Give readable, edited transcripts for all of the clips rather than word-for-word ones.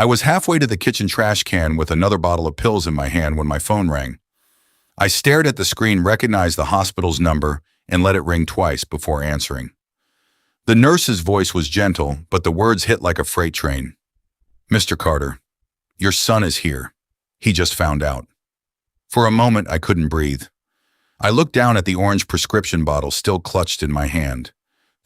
I was halfway to the kitchen trash can with another bottle of pills in my hand when my phone rang. I stared at the screen, recognized the hospital's number, and let it ring twice before answering. The nurse's voice was gentle, but the words hit like a freight train. "Mr. Carter, your son is here. He just found out." For a moment, I couldn't breathe. I looked down at the orange prescription bottle still clutched in my hand.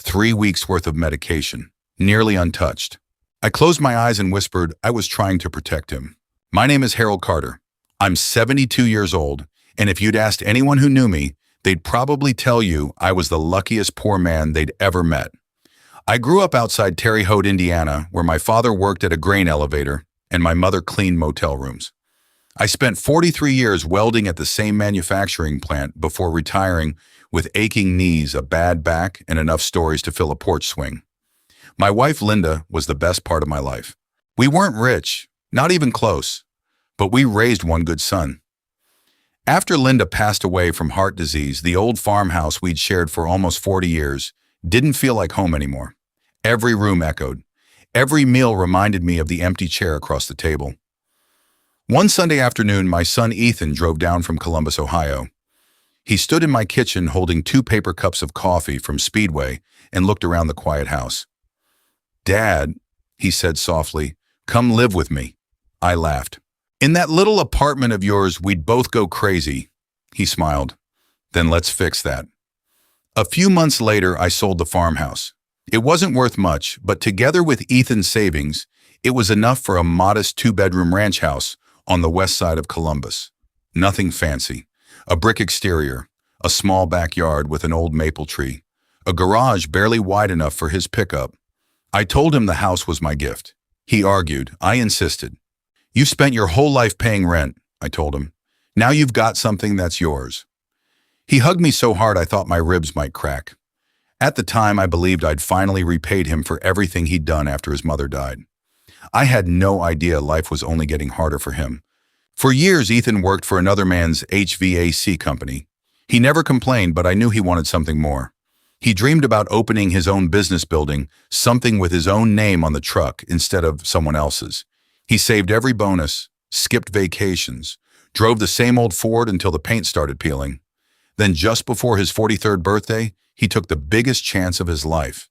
3 weeks' worth of medication, nearly untouched. I closed my eyes and whispered I was trying to protect him. "My name is Harold Carter. I'm 72 years old, and if you'd asked anyone who knew me, they'd probably tell you I was the luckiest poor man they'd ever met. I grew up outside Terre Haute, Indiana, where my father worked at a grain elevator and my mother cleaned motel rooms. I spent 43 years welding at the same manufacturing plant before retiring with aching knees, a bad back, and enough stories to fill a porch swing. My wife, Linda, was the best part of my life. We weren't rich, not even close, but we raised one good son. After Linda passed away from heart disease, the old farmhouse we'd shared for almost 40 years didn't feel like home anymore. Every room echoed. Every meal reminded me of the empty chair across the table. One Sunday afternoon, my son Ethan drove down from Columbus, Ohio. He stood in my kitchen holding 2 paper cups of coffee from Speedway and looked around the quiet house. "Dad," he said softly, "come live with me." I laughed. "In that little apartment of yours, we'd both go crazy." He smiled. "Then let's fix that." A few months later, I sold the farmhouse. It wasn't worth much, but together with Ethan's savings, it was enough for a modest 2-bedroom ranch house on the west side of Columbus. Nothing fancy. A brick exterior, a small backyard with an old maple tree, a garage barely wide enough for his pickup. I told him the house was my gift. He argued. I insisted. "You've spent your whole life paying rent," I told him. "Now you've got something that's yours." He hugged me so hard I thought my ribs might crack. At the time, I believed I'd finally repaid him for everything he'd done after his mother died. I had no idea life was only getting harder for him. For years, Ethan worked for another man's HVAC company. He never complained, but I knew he wanted something more. He dreamed about opening his own business building, something with his own name on the truck instead of someone else's. He saved every bonus, skipped vacations, drove the same old Ford until the paint started peeling. Then just before his 43rd birthday, he took the biggest chance of his life.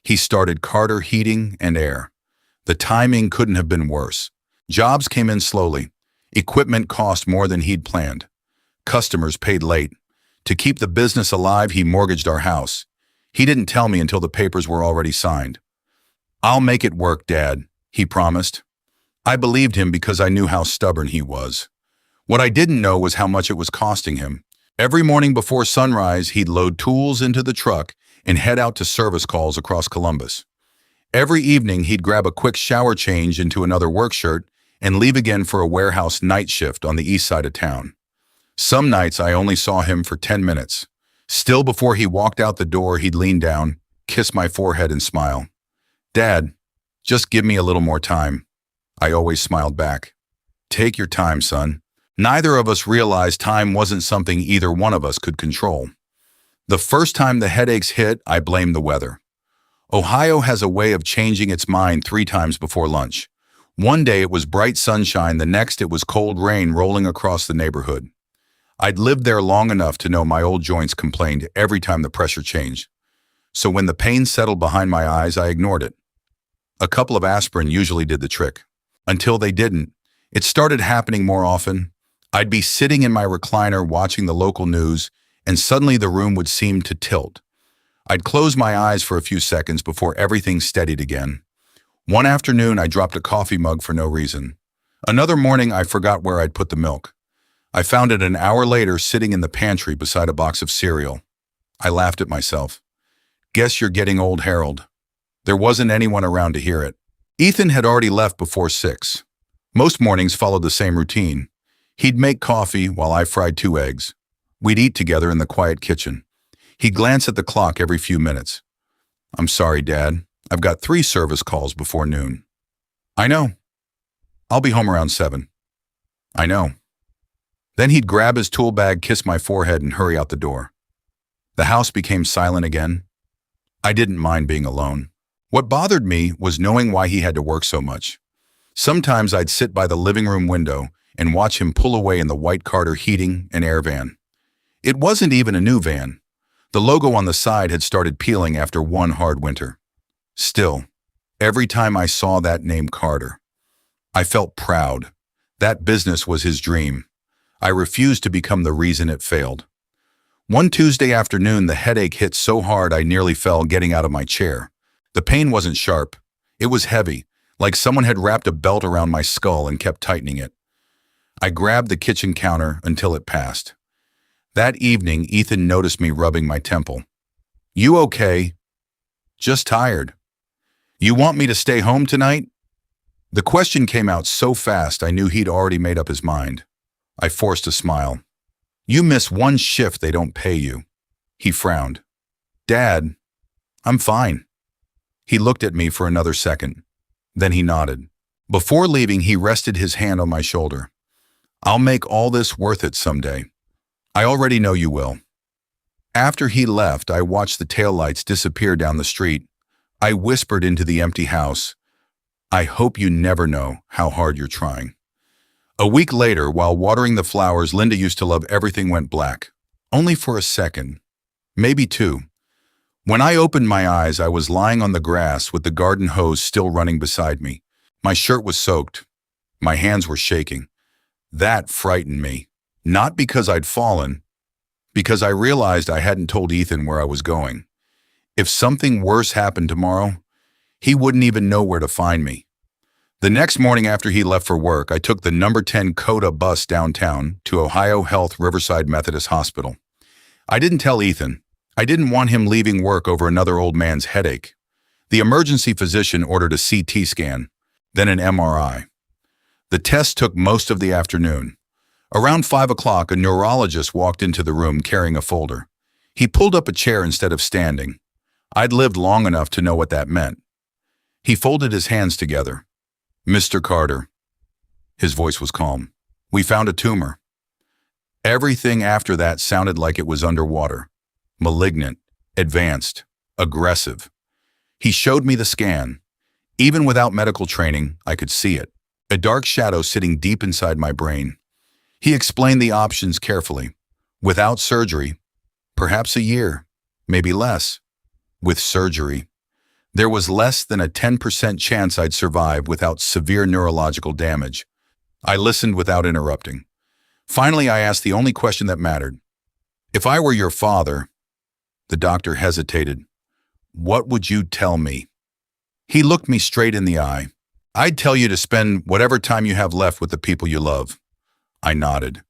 He started Carter Heating and Air. The timing couldn't have been worse. Jobs came in slowly. Equipment cost more than he'd planned. Customers paid late. To keep the business alive, he mortgaged our house. He didn't tell me until the papers were already signed. "I'll make it work, Dad," he promised. I believed him because I knew how stubborn he was. What I didn't know was how much it was costing him. Every morning before sunrise, he'd load tools into the truck and head out to service calls across Columbus. Every evening, he'd grab a quick shower change into another work shirt and leave again for a warehouse night shift on the east side of town. Some nights, I only saw him for 10 minutes. Still, before he walked out the door, he'd lean down, kiss my forehead, and smile. "Dad, just give me a little more time." I always smiled back. "Take your time, son." Neither of us realized time wasn't something either one of us could control. The first time the headaches hit, I blamed the weather. Ohio has a way of changing its mind 3 times before lunch. One day it was bright sunshine, the next it was cold rain rolling across the neighborhood. I'd lived there long enough to know my old joints complained every time the pressure changed. So when the pain settled behind my eyes, I ignored it. A couple of aspirin usually did the trick. Until they didn't. It started happening more often. I'd be sitting in my recliner watching the local news, and suddenly the room would seem to tilt. I'd close my eyes for a few seconds before everything steadied again. One afternoon, I dropped a coffee mug for no reason. Another morning, I forgot where I'd put the milk. I found it an hour later sitting in the pantry beside a box of cereal. I laughed at myself. "Guess you're getting old, Harold." There wasn't anyone around to hear it. Ethan had already left before 6. Most mornings followed the same routine. He'd make coffee while I fried 2 eggs. We'd eat together in the quiet kitchen. He'd glance at the clock every few minutes. "I'm sorry, Dad. I've got 3 service calls before noon." "I know. I'll be home around 7. "I know." Then he'd grab his tool bag, kiss my forehead, and hurry out the door. The house became silent again. I didn't mind being alone. What bothered me was knowing why he had to work so much. Sometimes I'd sit by the living room window and watch him pull away in the white Carter heating and air van. It wasn't even a new van. The logo on the side had started peeling after one hard winter. Still, every time I saw that name Carter, I felt proud. That business was his dream. I refused to become the reason it failed. One Tuesday afternoon, the headache hit so hard I nearly fell getting out of my chair. The pain wasn't sharp. It was heavy, like someone had wrapped a belt around my skull and kept tightening it. I grabbed the kitchen counter until it passed. That evening, Ethan noticed me rubbing my temple. "You okay?" "Just tired." "You want me to stay home tonight?" The question came out so fast I knew he'd already made up his mind. I forced a smile. "You miss one shift, they don't pay you." He frowned. "Dad, I'm fine." He looked at me for another second. Then he nodded. Before leaving, he rested his hand on my shoulder. "I'll make all this worth it someday. I already know you will." After he left, I watched the taillights disappear down the street. I whispered into the empty house, "I hope you never know how hard you're trying." A week later, while watering the flowers Linda used to love, everything went black. Only for a second. Maybe two. When I opened my eyes, I was lying on the grass with the garden hose still running beside me. My shirt was soaked. My hands were shaking. That frightened me. Not because I'd fallen, because I realized I hadn't told Ethan where I was going. If something worse happened tomorrow, he wouldn't even know where to find me. The next morning after he left for work, I took the number 10 Coda bus downtown to Ohio Health Riverside Methodist Hospital. I didn't tell Ethan. I didn't want him leaving work over another old man's headache. The emergency physician ordered a CT scan, then an MRI. The test took most of the afternoon. Around 5 o'clock, a neurologist walked into the room carrying a folder. He pulled up a chair instead of standing. I'd lived long enough to know what that meant. He folded his hands together. "Mr. Carter." His voice was calm. "We found a tumor." Everything after that sounded like it was underwater. Malignant, advanced, aggressive. He showed me the scan. Even without medical training, I could see it. A dark shadow sitting deep inside my brain. He explained the options carefully. Without surgery, perhaps a year, maybe less. With surgery, there was less than a 10% chance I'd survive without severe neurological damage. I listened without interrupting. Finally, I asked the only question that mattered. "If I were your father," the doctor hesitated, "what would you tell me?" He looked me straight in the eye. "I'd tell you to spend whatever time you have left with the people you love." I nodded.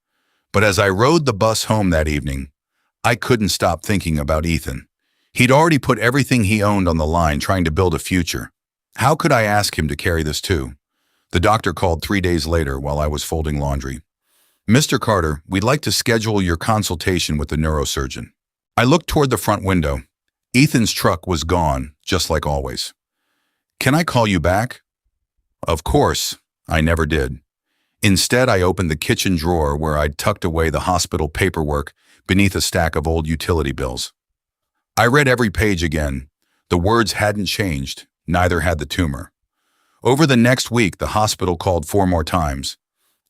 But as I rode the bus home that evening, I couldn't stop thinking about Ethan. He'd already put everything he owned on the line trying to build a future. How could I ask him to carry this too? The doctor called 3 days later while I was folding laundry. "Mr. Carter, we'd like to schedule your consultation with the neurosurgeon." I looked toward the front window. Ethan's truck was gone, just like always. "Can I call you back?" Of course, I never did. Instead, I opened the kitchen drawer where I'd tucked away the hospital paperwork beneath a stack of old utility bills. I read every page again. The words hadn't changed, neither had the tumor. Over the next week, the hospital called 4 more times.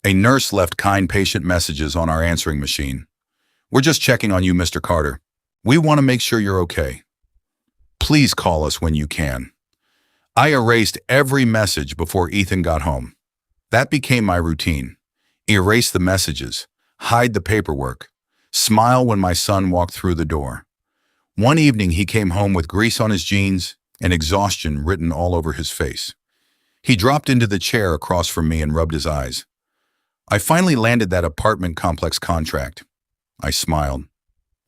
A nurse left kind patient messages on our answering machine. "We're just checking on you, Mr. Carter. We want to make sure you're okay. Please call us when you can." I erased every message before Ethan got home. That became my routine. Erase the messages, hide the paperwork, smile when my son walked through the door. One evening, he came home with grease on his jeans and exhaustion written all over his face. He dropped into the chair across from me and rubbed his eyes. "I finally landed that apartment complex contract." I smiled.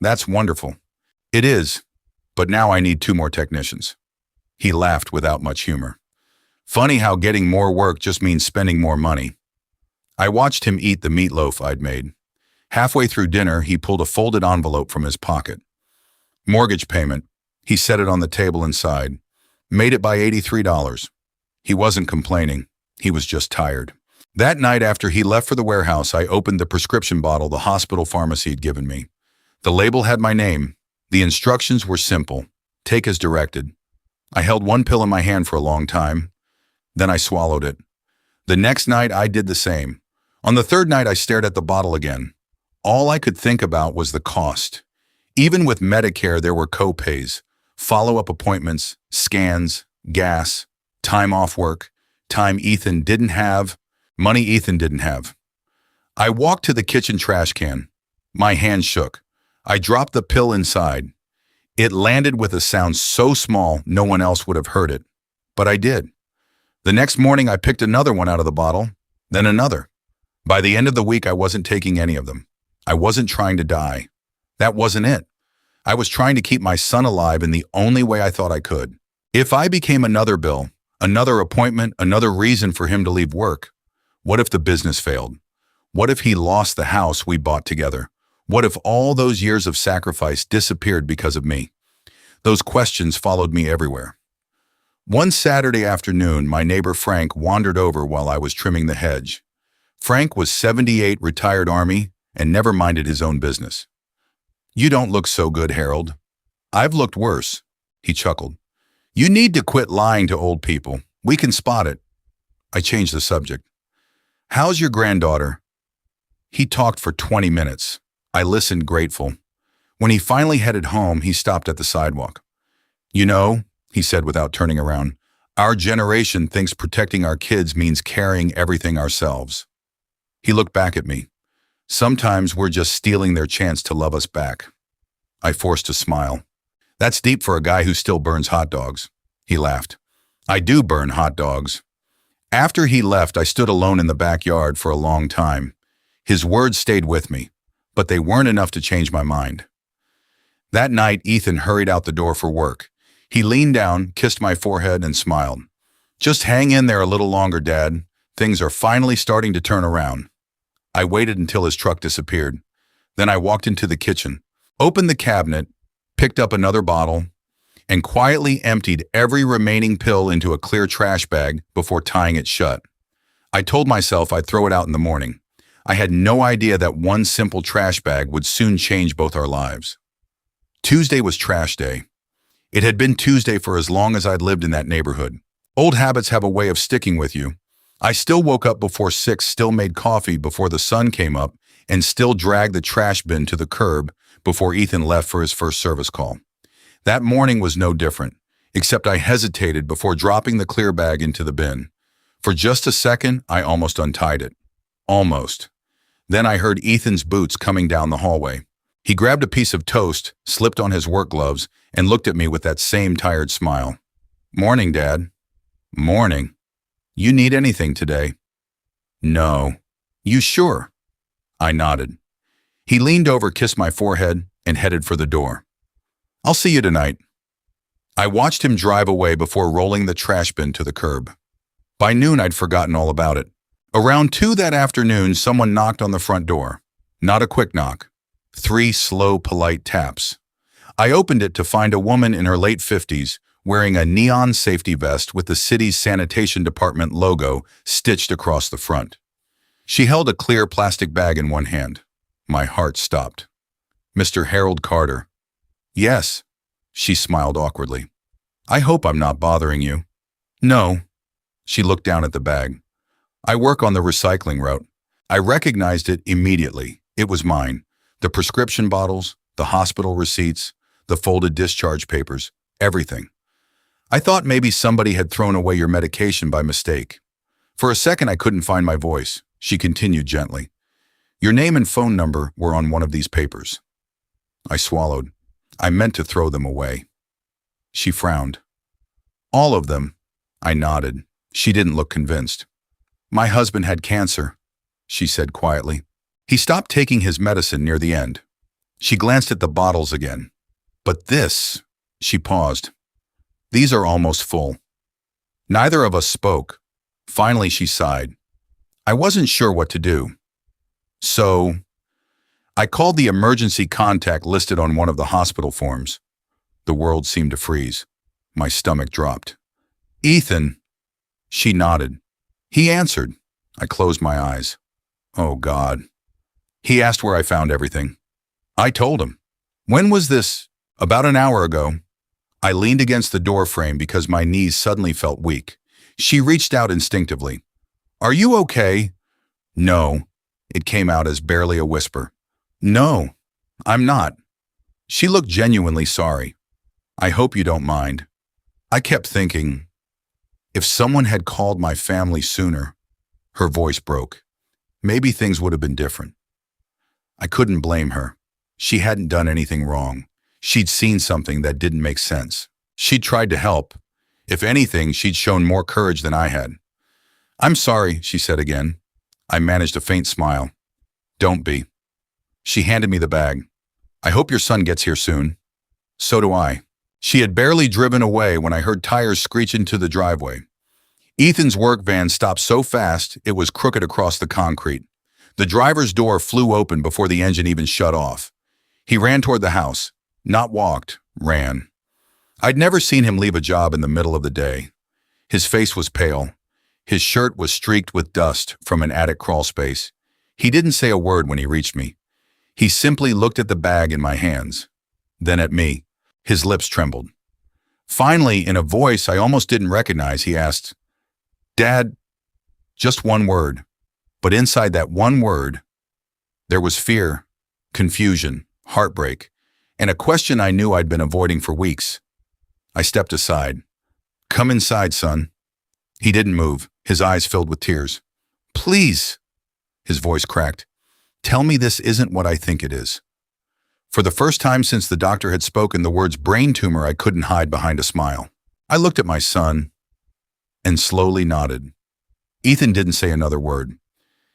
"That's wonderful." "It is, but now I need 2 more technicians." He laughed without much humor. "Funny how getting more work just means spending more money." I watched him eat the meatloaf I'd made. Halfway through dinner, he pulled a folded envelope from his pocket. "Mortgage payment." He set it on the table inside. "Made it by $83. He wasn't complaining. He was just tired. That night after he left for the warehouse, I opened the prescription bottle the hospital pharmacy had given me. The label had my name. The instructions were simple. Take as directed. I held one pill in my hand for a long time. Then I swallowed it. The next night, I did the same. On the third night, I stared at the bottle again. All I could think about was the cost. Even with Medicare, there were co-pays, follow-up appointments, scans, gas, time off work, time Ethan didn't have, money Ethan didn't have. I walked to the kitchen trash can. My hand shook. I dropped the pill inside. It landed with a sound so small no one else would have heard it. But I did. The next morning I picked another one out of the bottle, then another. By the end of the week I wasn't taking any of them. I wasn't trying to die. That wasn't it. I was trying to keep my son alive in the only way I thought I could. If I became another bill, another appointment, another reason for him to leave work, what if the business failed? What if he lost the house we bought together? What if all those years of sacrifice disappeared because of me? Those questions followed me everywhere. One Saturday afternoon, my neighbor Frank wandered over while I was trimming the hedge. Frank was 78, retired Army, and never minded his own business. "You don't look so good, Harold." "I've looked worse," he chuckled. "You need to quit lying to old people. We can spot it." I changed the subject. "How's your granddaughter?" He talked for 20 minutes. I listened, grateful. When he finally headed home, he stopped at the sidewalk. "You know," he said without turning around, "our generation thinks protecting our kids means carrying everything ourselves." He looked back at me. "Sometimes we're just stealing their chance to love us back." I forced a smile. "That's deep for a guy who still burns hot dogs." He laughed. "I do burn hot dogs." After he left, I stood alone in the backyard for a long time. His words stayed with me, but they weren't enough to change my mind. That night, Ethan hurried out the door for work. He leaned down, kissed my forehead, and smiled. "Just hang in there a little longer, Dad. Things are finally starting to turn around." I waited until his truck disappeared. Then I walked into the kitchen, opened the cabinet, picked up another bottle, and quietly emptied every remaining pill into a clear trash bag before tying it shut. I told myself I'd throw it out in the morning. I had no idea that one simple trash bag would soon change both our lives. Tuesday was trash day. It had been Tuesday for as long as I'd lived in that neighborhood. Old habits have a way of sticking with you. I still woke up before 6, still made coffee before the sun came up, and still dragged the trash bin to the curb before Ethan left for his first service call. That morning was no different, except I hesitated before dropping the clear bag into the bin. For just a second, I almost untied it. Almost. Then I heard Ethan's boots coming down the hallway. He grabbed a piece of toast, slipped on his work gloves, and looked at me with that same tired smile. "Morning, Dad." "Morning. You need anything today?" "No." "You sure?" I nodded. He leaned over, kissed my forehead, and headed for the door. "I'll see you tonight." I watched him drive away before rolling the trash bin to the curb. By noon, I'd forgotten all about it. Around 2 that afternoon, someone knocked on the front door. Not a quick knock. 3 slow, polite taps. I opened it to find a woman in her late 50s wearing a neon safety vest with the city's sanitation department logo stitched across the front. She held a clear plastic bag in one hand. My heart stopped. "Mr. Harold Carter." "Yes." She smiled awkwardly. "I hope I'm not bothering you." "No." She looked down at the bag. "I work on the recycling route." I recognized it immediately. It was mine. The prescription bottles, the hospital receipts, the folded discharge papers, everything. "I thought maybe somebody had thrown away your medication by mistake." For a second, I couldn't find my voice. She continued gently. "Your name and phone number were on one of these papers." I swallowed. I meant to throw them away. She frowned. "All of them?" I nodded. She didn't look convinced. "My husband had cancer," she said quietly. "He stopped taking his medicine near the end." She glanced at the bottles again. "But this," she paused. "These are almost full." Neither of us spoke. Finally, she sighed. I wasn't sure what to do. So, I called the emergency contact listed on one of the hospital forms. The world seemed to freeze. My stomach dropped. "Ethan." She nodded. He answered. I closed my eyes. Oh, God. He asked where I found everything. I told him. "When was this?" "About an hour ago." I leaned against the door frame because my knees suddenly felt weak. She reached out instinctively. Are you okay? No. It came out as barely a whisper. No, I'm not. She looked genuinely sorry. I hope you don't mind. I kept thinking, if someone had called my family sooner, her voice broke. Maybe things would have been different. I couldn't blame her. She hadn't done anything wrong. She'd seen something that didn't make sense. She'd tried to help. If anything, she'd shown more courage than I had. I'm sorry, she said again. I managed a faint smile. Don't be. She handed me the bag. I hope your son gets here soon. So do I. She had barely driven away when I heard tires screech into the driveway. Ethan's work van stopped so fast it was crooked across the concrete. The driver's door flew open before the engine even shut off. He ran toward the house. Not walked, ran. I'd never seen him leave a job in the middle of the day. His face was pale. His shirt was streaked with dust from an attic crawl space. He didn't say a word when he reached me. He simply looked at the bag in my hands, then at me. His lips trembled. Finally, in a voice I almost didn't recognize, he asked, "Dad," just one word. But inside that one word, there was fear, confusion, heartbreak, and a question I knew I'd been avoiding for weeks. I stepped aside. "Come inside, son." He didn't move, his eyes filled with tears. "Please," his voice cracked. "Tell me this isn't what I think it is." For the first time since the doctor had spoken the words brain tumor, I couldn't hide behind a smile. I looked at my son and slowly nodded. Ethan didn't say another word.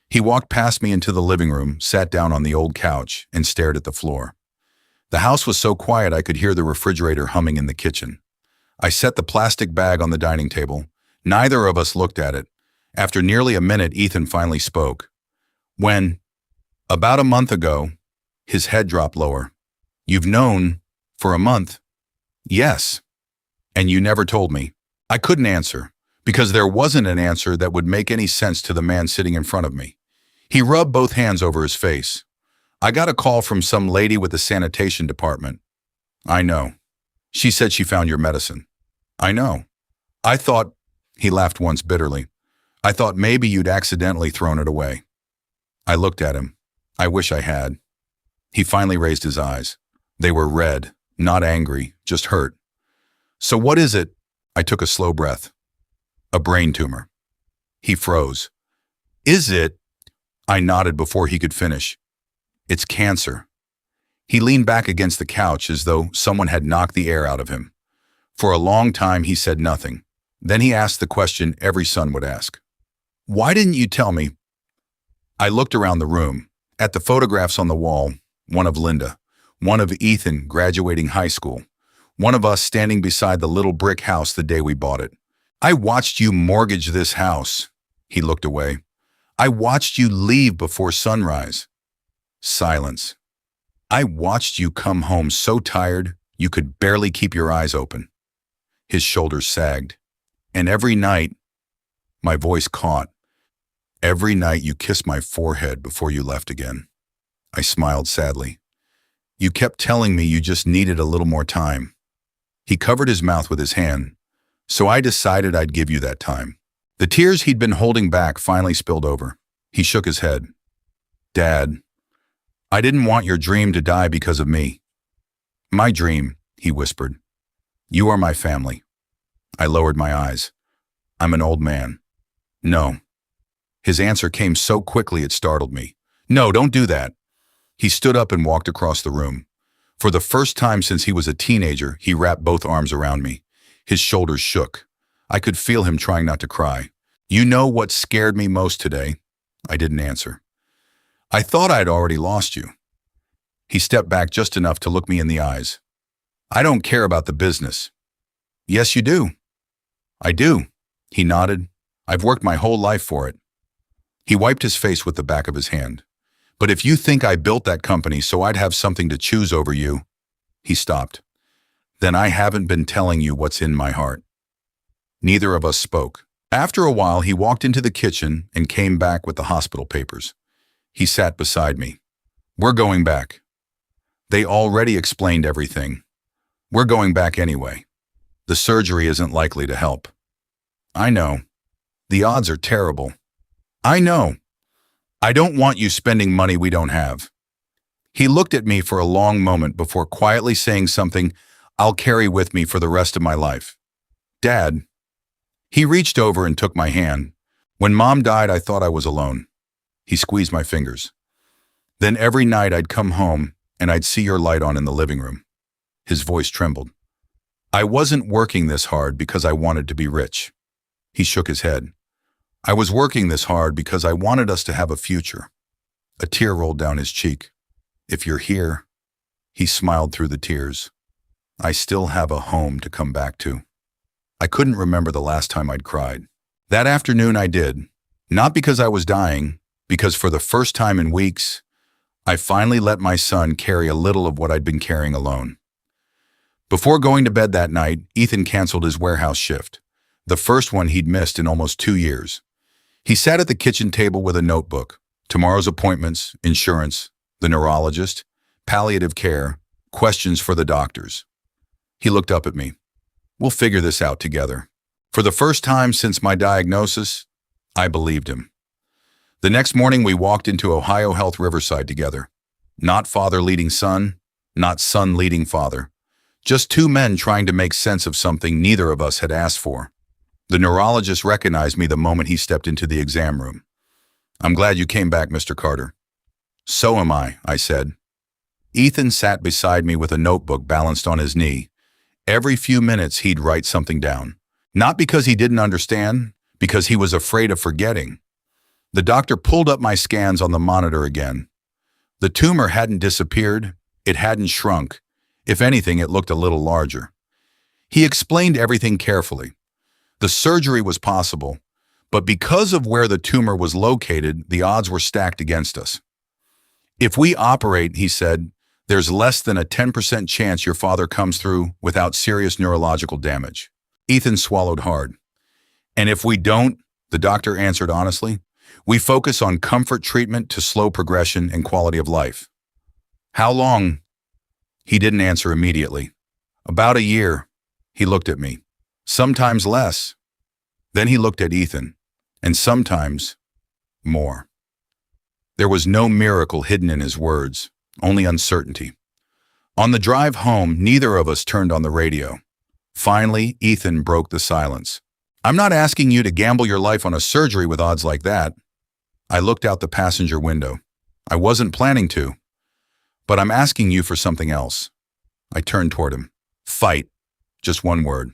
He walked past me into the living room, sat down on the old couch, and stared at the floor. The house was so quiet I could hear the refrigerator humming in the kitchen. I set the plastic bag on the dining table. Neither of us looked at it. After nearly a minute, Ethan finally spoke. About a month ago, his head dropped lower. "You've known for a month?" "Yes." "And you never told me." I couldn't answer, because there wasn't an answer that would make any sense to the man sitting in front of me. He rubbed both hands over his face. "I got a call from some lady with the sanitation department." "I know. She said she found your medicine." "I know. I thought," he laughed once bitterly, "I thought maybe you'd accidentally thrown it away." I looked at him. I wish I had. He finally raised his eyes. They were red, not angry, just hurt. "So what is it?" I took a slow breath. "A brain tumor." He froze. "Is it?" I nodded before he could finish. "It's cancer." He leaned back against the couch as though someone had knocked the air out of him. For a long time he said nothing. Then he asked the question every son would ask. "Why didn't you tell me?" I looked around the room, at the photographs on the wall, one of Linda, one of Ethan graduating high school, one of us standing beside the little brick house the day we bought it. "I watched you mortgage this house." He looked away. "I watched you leave before sunrise." Silence. "I watched you come home so tired you could barely keep your eyes open." His shoulders sagged. "And every night," my voice caught, "every night you kissed my forehead before you left again." I smiled sadly. "You kept telling me you just needed a little more time." He covered his mouth with his hand. "So I decided I'd give you that time." The tears he'd been holding back finally spilled over. He shook his head. "Dad, I didn't want your dream to die because of me." "My dream," he whispered. "You are my family." I lowered my eyes. "I'm an old man." "No." His answer came so quickly it startled me. "No, don't do that." He stood up and walked across the room. For the first time since he was a teenager, he wrapped both arms around me. His shoulders shook. I could feel him trying not to cry. "You know what scared me most today?" I didn't answer. "I thought I'd already lost you." He stepped back just enough to look me in the eyes. "I don't care about the business." "Yes, you do." "I do." He nodded. "I've worked my whole life for it." He wiped his face with the back of his hand. "But if you think I built that company so I'd have something to choose over you," he stopped, "then I haven't been telling you what's in my heart." Neither of us spoke. After a while, he walked into the kitchen and came back with the hospital papers. He sat beside me. "We're going back." "They already explained everything." "We're going back anyway. The surgery isn't likely to help." "I know. The odds are terrible." I know. I don't want you spending money we don't have. He looked at me for a long moment before quietly saying something I'll carry with me for the rest of my life. Dad. He reached over and took my hand. When Mom died, I thought I was alone. He squeezed my fingers. Then every night I'd come home and I'd see your light on in the living room. His voice trembled. I wasn't working this hard because I wanted to be rich. He shook his head. I was working this hard because I wanted us to have a future. A tear rolled down his cheek. If you're here, he smiled through the tears. I still have a home to come back to. I couldn't remember the last time I'd cried. That afternoon I did. Not because I was dying, because for the first time in weeks, I finally let my son carry a little of what I'd been carrying alone. Before going to bed that night, Ethan canceled his warehouse shift, the first one he'd missed in almost 2 years. He sat at the kitchen table with a notebook, tomorrow's appointments, insurance, the neurologist, palliative care, questions for the doctors. He looked up at me. We'll figure this out together. For the first time since my diagnosis, I believed him. The next morning we walked into Ohio Health Riverside together. Not father leading son, not son leading father. Just two men trying to make sense of something neither of us had asked for. The neurologist recognized me the moment he stepped into the exam room. I'm glad you came back, Mr. Carter. So am I said. Ethan sat beside me with a notebook balanced on his knee. Every few minutes he'd write something down. Not because he didn't understand, because he was afraid of forgetting. The doctor pulled up my scans on the monitor again. The tumor hadn't disappeared, it hadn't shrunk. If anything, it looked a little larger. He explained everything carefully. The surgery was possible, but because of where the tumor was located, the odds were stacked against us. If we operate, he said, there's less than a 10% chance your father comes through without serious neurological damage. Ethan swallowed hard. And if we don't, the doctor answered honestly, we focus on comfort treatment to slow progression and quality of life. How long? He didn't answer immediately. About a year. He looked at me. Sometimes less. Then he looked at Ethan. And sometimes more. There was no miracle hidden in his words, only uncertainty. On the drive home, neither of us turned on the radio. Finally, Ethan broke the silence. I'm not asking you to gamble your life on a surgery with odds like that. I looked out the passenger window. I wasn't planning to. But I'm asking you for something else. I turned toward him. Fight. Just one word.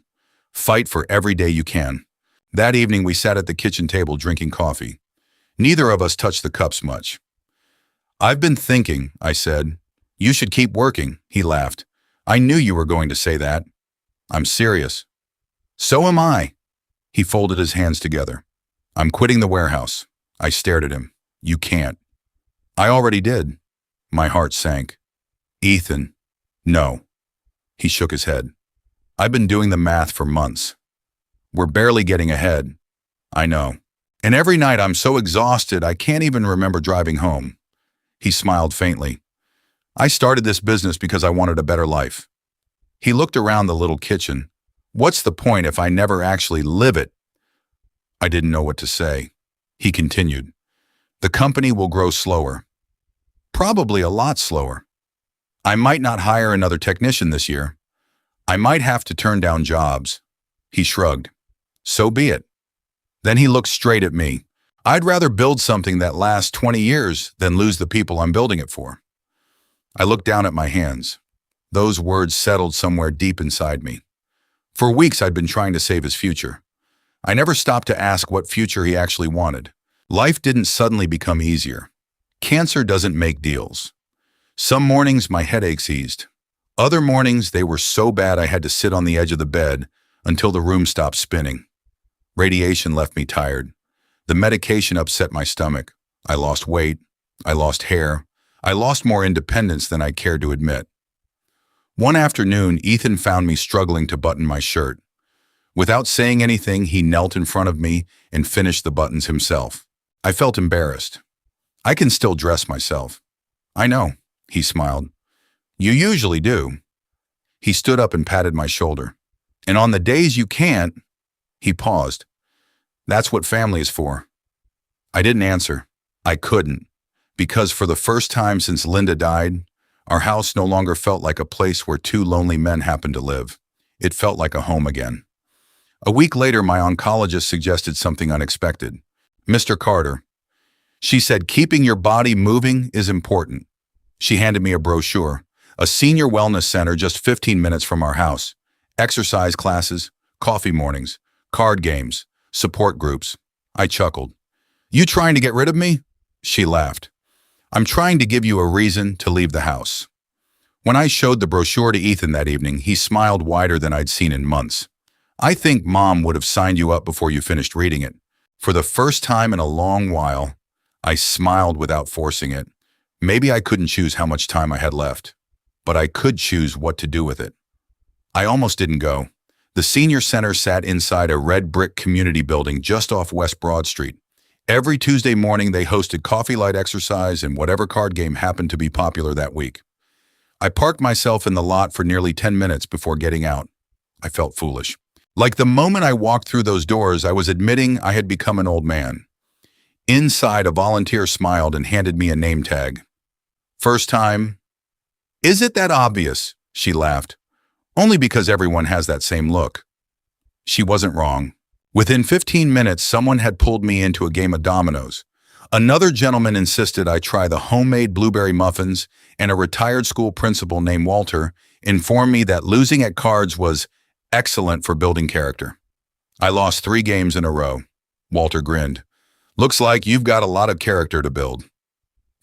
Fight for every day you can. That evening we sat at the kitchen table drinking coffee. Neither of us touched the cups much. I've been thinking, I said. You should keep working, he laughed. I knew you were going to say that. I'm serious. So am I. He folded his hands together. I'm quitting the warehouse. I stared at him. You can't. I already did. My heart sank. Ethan. No. He shook his head. I've been doing the math for months. We're barely getting ahead. I know. And every night I'm so exhausted I can't even remember driving home. He smiled faintly. I started this business because I wanted a better life. He looked around the little kitchen. What's the point if I never actually live it? I didn't know what to say. He continued. The company will grow slower. Probably a lot slower. I might not hire another technician this year. I might have to turn down jobs. He shrugged. So be it. Then he looked straight at me. I'd rather build something that lasts 20 years than lose the people I'm building it for. I looked down at my hands. Those words settled somewhere deep inside me. For weeks I'd been trying to save his future. I never stopped to ask what future he actually wanted. Life didn't suddenly become easier. Cancer doesn't make deals. Some mornings my headaches eased. Other mornings they were so bad I had to sit on the edge of the bed until the room stopped spinning. Radiation left me tired. The medication upset my stomach. I lost weight. I lost hair. I lost more independence than I cared to admit. One afternoon, Ethan found me struggling to button my shirt. Without saying anything, he knelt in front of me and finished the buttons himself. I felt embarrassed. I can still dress myself. I know, he smiled. You usually do. He stood up and patted my shoulder. And on the days you can't, he paused. That's what family is for. I didn't answer. I couldn't. Because for the first time since Linda died, our house no longer felt like a place where two lonely men happened to live. It felt like a home again. A week later, my oncologist suggested something unexpected. Mr. Carter. She said, keeping your body moving is important. She handed me a brochure, a senior wellness center just 15 minutes from our house, exercise classes, coffee mornings, card games, support groups. I chuckled. You trying to get rid of me? She laughed. I'm trying to give you a reason to leave the house. When I showed the brochure to Ethan that evening, he smiled wider than I'd seen in months. I think Mom would have signed you up before you finished reading it. For the first time in a long while, I smiled without forcing it. Maybe I couldn't choose how much time I had left, but I could choose what to do with it. I almost didn't go. The senior center sat inside a red brick community building just off West Broad Street. Every Tuesday morning, they hosted coffee light exercise and whatever card game happened to be popular that week. I parked myself in the lot for nearly 10 minutes before getting out. I felt foolish. Like the moment I walked through those doors, I was admitting I had become an old man. Inside, a volunteer smiled and handed me a name tag. First time? Is it that obvious? She laughed. Only because everyone has that same look. She wasn't wrong. Within 15 minutes, someone had pulled me into a game of dominoes. Another gentleman insisted I try the homemade blueberry muffins, and a retired school principal named Walter informed me that losing at cards was excellent for building character. I lost 3 games in a row. Walter grinned. Looks like you've got a lot of character to build.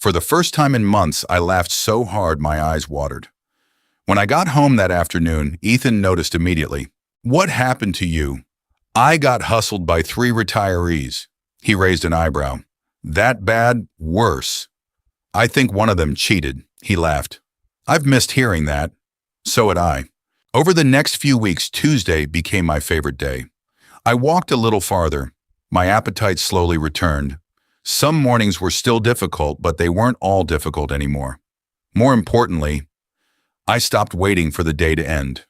For the first time in months, I laughed so hard my eyes watered. When I got home that afternoon, Ethan noticed immediately. What happened to you? I got hustled by 3 retirees. He raised an eyebrow. That bad? Worse. I think one of them cheated. He laughed. I've missed hearing that. So had I. Over the next few weeks, Tuesday became my favorite day. I walked a little farther. My appetite slowly returned. Some mornings were still difficult, but they weren't all difficult anymore. More importantly, I stopped waiting for the day to end.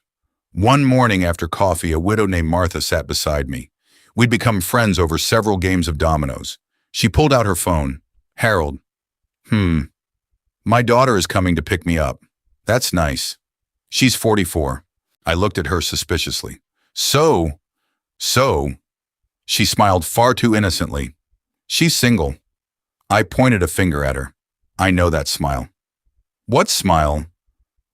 One morning after coffee, a widow named Martha sat beside me. We'd become friends over several games of dominoes. She pulled out her phone. Harold. My daughter is coming to pick me up. That's nice. She's 44. I looked at her suspiciously. So? She smiled far too innocently. She's single. I pointed a finger at her. I know that smile. What smile?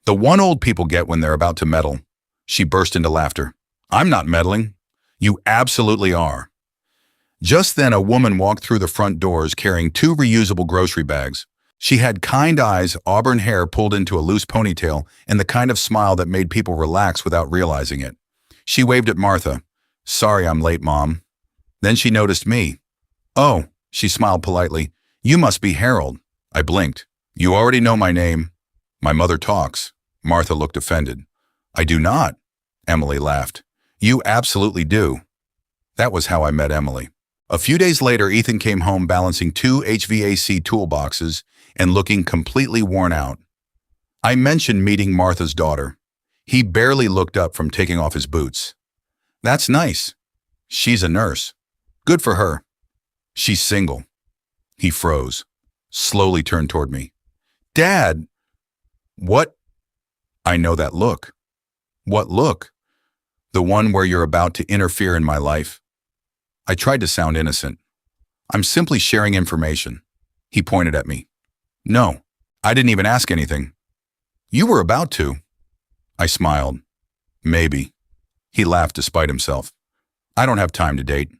The one old people get when they're about to meddle. She burst into laughter. I'm not meddling. You absolutely are. Just then, a woman walked through the front doors carrying 2 reusable grocery bags. She had kind eyes, auburn hair pulled into a loose ponytail, and the kind of smile that made people relax without realizing it. She waved at Martha. Sorry I'm late, Mom. Then she noticed me. Oh, she smiled politely. You must be Harold. I blinked. You already know my name. My mother talks. Martha looked offended. I do not. Emily laughed. You absolutely do. That was how I met Emily. A few days later, Ethan came home balancing 2 HVAC toolboxes and looking completely worn out. I mentioned meeting Martha's daughter. He barely looked up from taking off his boots. That's nice. She's a nurse. Good for her. She's single. He froze, slowly turned toward me. Dad! What? I know that look. What look? The one where you're about to interfere in my life. I tried to sound innocent. I'm simply sharing information. He pointed at me. No, I didn't even ask anything. You were about to. I smiled. Maybe. He laughed despite himself. I don't have time to date.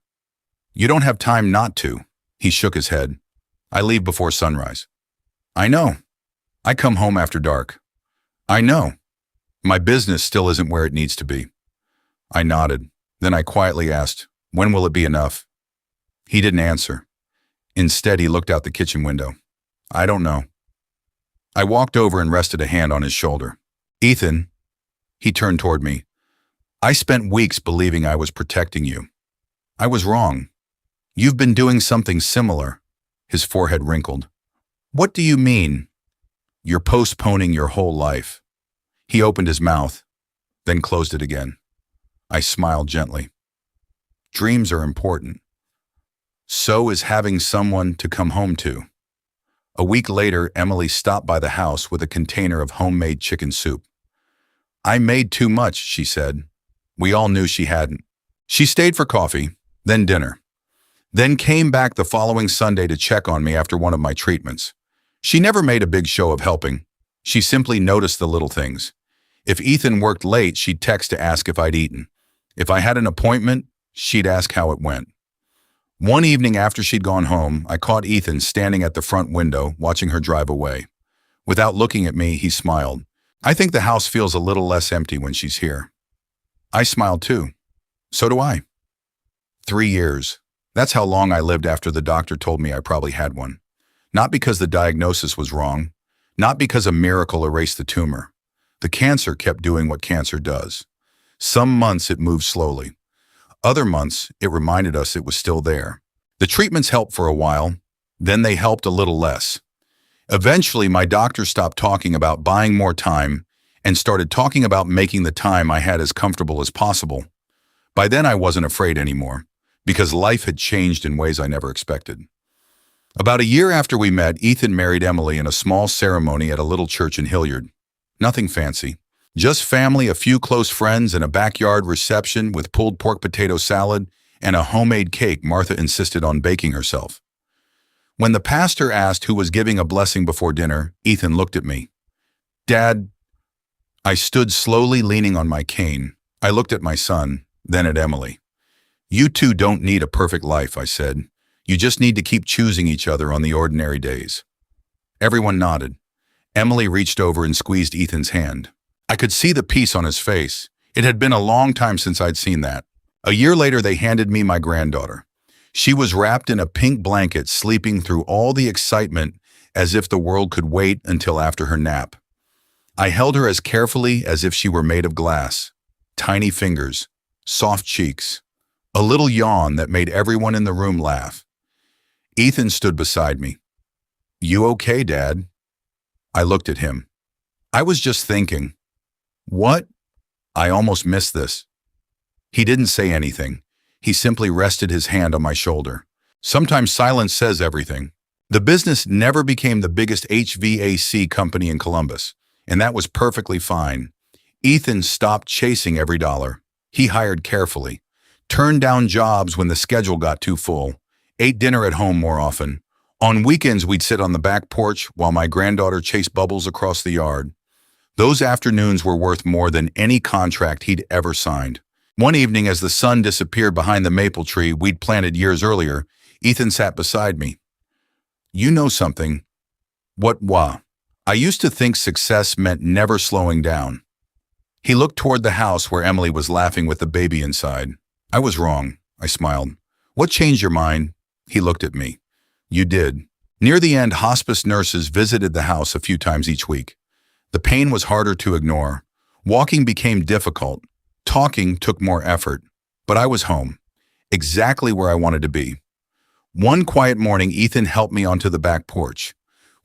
You don't have time not to. He shook his head. I leave before sunrise. I know. I come home after dark. I know. My business still isn't where it needs to be. I nodded. Then I quietly asked, when will it be enough? He didn't answer. Instead, he looked out the kitchen window. I don't know. I walked over and rested a hand on his shoulder. Ethan, he turned toward me. I spent weeks believing I was protecting you. I was wrong. You've been doing something similar. His forehead wrinkled. What do you mean? You're postponing your whole life. He opened his mouth, then closed it again. I smiled gently. Dreams are important. So is having someone to come home to. A week later, Emily stopped by the house with a container of homemade chicken soup. I made too much, she said. We all knew she hadn't. She stayed for coffee, then dinner, then came back the following Sunday to check on me after one of my treatments. She never made a big show of helping. She simply noticed the little things. If Ethan worked late, she'd text to ask if I'd eaten. If I had an appointment, she'd ask how it went. One evening after she'd gone home, I caught Ethan standing at the front window, watching her drive away. Without looking at me, he smiled. I think the house feels a little less empty when she's here. I smiled too. So do I. 3 years. That's how long I lived after the doctor told me I probably had one. Not because the diagnosis was wrong, not because a miracle erased the tumor. The cancer kept doing what cancer does. Some months it moved slowly. Other months, it reminded us it was still there. The treatments helped for a while, then they helped a little less. Eventually, my doctor stopped talking about buying more time and started talking about making the time I had as comfortable as possible. By then, I wasn't afraid anymore, because life had changed in ways I never expected. About a year after we met, Ethan married Emily in a small ceremony at a little church in Hilliard. Nothing fancy. Just family, a few close friends, and a backyard reception with pulled pork potato salad and a homemade cake Martha insisted on baking herself. When the pastor asked who was giving a blessing before dinner, Ethan looked at me. Dad, I stood slowly leaning on my cane. I looked at my son, then at Emily. You two don't need a perfect life, I said. You just need to keep choosing each other on the ordinary days. Everyone nodded. Emily reached over and squeezed Ethan's hand. I could see the peace on his face. It had been a long time since I'd seen that. A year later, they handed me my granddaughter. She was wrapped in a pink blanket, sleeping through all the excitement as if the world could wait until after her nap. I held her as carefully as if she were made of glass. Tiny fingers, soft cheeks, a little yawn that made everyone in the room laugh. Ethan stood beside me. You okay, Dad? I looked at him. I was just thinking. What? I almost missed this. He didn't say anything. He simply rested his hand on my shoulder. Sometimes silence says everything. The business never became the biggest HVAC company in Columbus, and that was perfectly fine. Ethan stopped chasing every dollar. He hired carefully, turned down jobs when the schedule got too full, ate dinner at home more often. On weekends, we'd sit on the back porch while my granddaughter chased bubbles across the yard. Those afternoons were worth more than any contract he'd ever signed. One evening, as the sun disappeared behind the maple tree we'd planted years earlier, Ethan sat beside me. You know something. What? I used to think success meant never slowing down. He looked toward the house where Emily was laughing with the baby inside. I was wrong, I smiled. What changed your mind? He looked at me. You did. Near the end, hospice nurses visited the house a few times each week. The pain was harder to ignore. Walking became difficult. Talking took more effort. But I was home, exactly where I wanted to be. One quiet morning, Ethan helped me onto the back porch.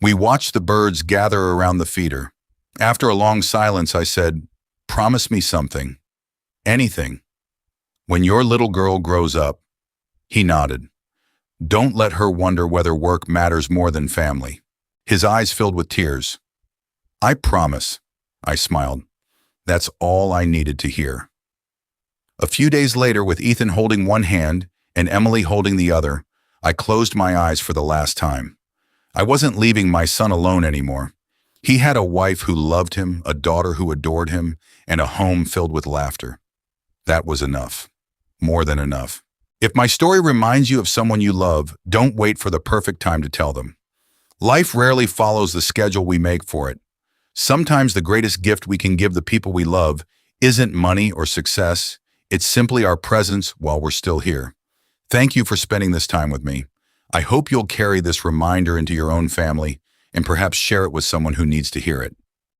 We watched the birds gather around the feeder. After a long silence, I said, Promise me something. Anything. When your little girl grows up. He nodded. Don't let her wonder whether work matters more than family. His eyes filled with tears. I promise, I smiled. That's all I needed to hear. A few days later, with Ethan holding one hand and Emily holding the other, I closed my eyes for the last time. I wasn't leaving my son alone anymore. He had a wife who loved him, a daughter who adored him, and a home filled with laughter. That was enough. More than enough. If my story reminds you of someone you love, don't wait for the perfect time to tell them. Life rarely follows the schedule we make for it. Sometimes the greatest gift we can give the people we love isn't money or success. It's simply our presence while we're still here. Thank you for spending this time with me. I hope you'll carry this reminder into your own family and perhaps share it with someone who needs to hear it.